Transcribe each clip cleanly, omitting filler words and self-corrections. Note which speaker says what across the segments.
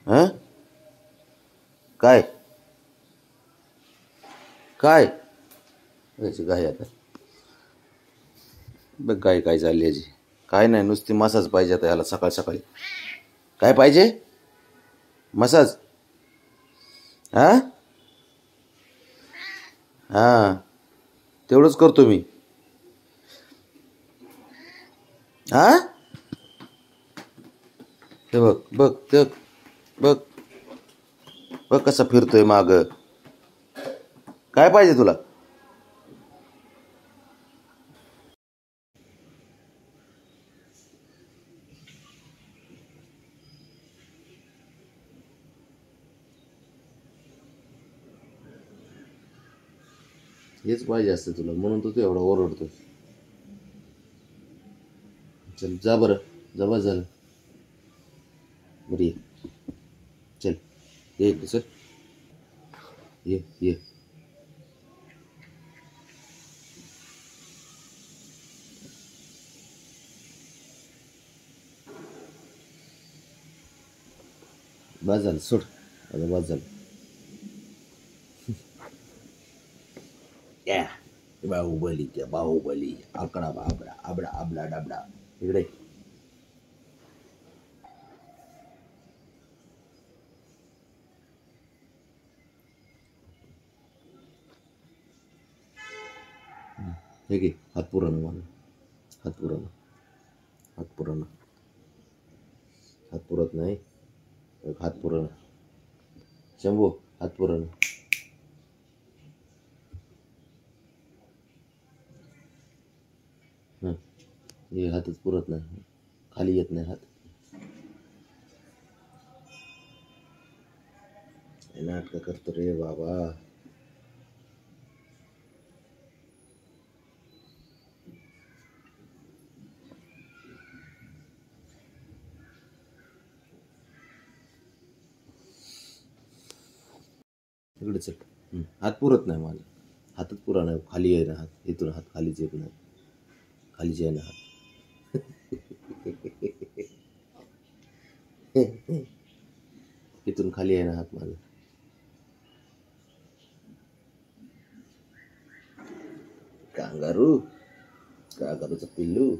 Speaker 1: हां काय काय याची गाय आता बघ गाय काय चालली याची काय नाही नुसती मसाज पाहिजे आता याला सकाळ सकाळी काय पाहिजे मसाज हां हां तेवढंच करतो मी हां ते बघ बघ ते बघ बघ कसा फिरतोय माग काय पाहिजे तुला हेच पाहिजे असतं तुला म्हणून तू एवढा ओरडतो चल जा बरं जा बस झालं बरं ये चल ये इकडे चल ये बस झालं सोड आता बस झालं या बाहुबली त्या बाहुबली आकडा बाबडा आबडा आबडा डाबडा इकडे हे घे हात पुराणं मला हात पुराणं हात पुराणं हात पुरत नाही हात पुराणं शंभू हात पुराणं हां हे हातच पुरत नाही खाली येत नाही हात नाटकं करतो रे बाबा इकडे चल हात पुरत नाही माझा हातच पुरा नाही खाली आहे ना हात इथून हात खालीच येत नाही खालीच आहे ना हात इथून खाली आहे ना हात माझा कांगारू कांगारूचं पिल्लू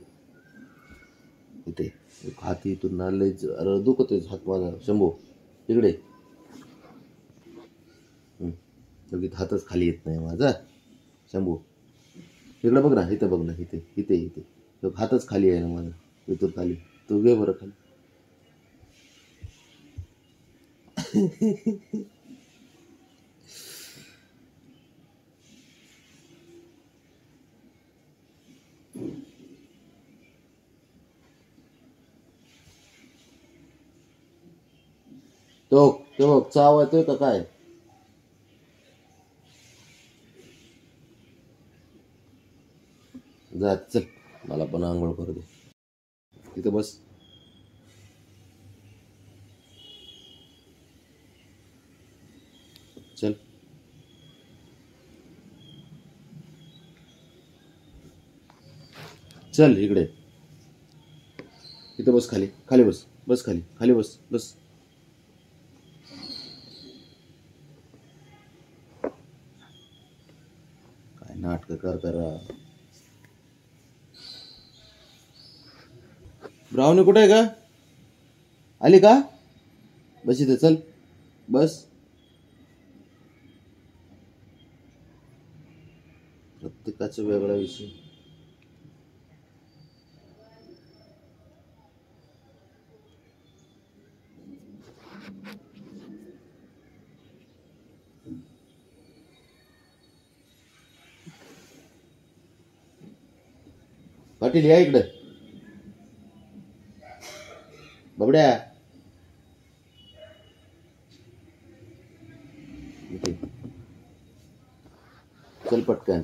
Speaker 1: इथे हात इथून नालय अरे दुखतोय हात माझा शंभू इकडे लगेच हातच खाली येत नाही माझा शंभू इकडे बघ ना इथं बघ ना इथे इथे इथे हातच खाली आहे ना माझा इथून खाली तू घे बरं खाली तो चावतोय का काय जा चल मला पण आंघोळ करू दे तिथं बस चल चल इकडे इथं बस खाली खाली बस बस खाली खाली बस बस काय नाटकं करता ब्राह्मणी कुठे आहे का आली का बस इथे चल बस प्रत्येकाचा वेगळा विषय पाटील या इकडे बबड्या चल पटकन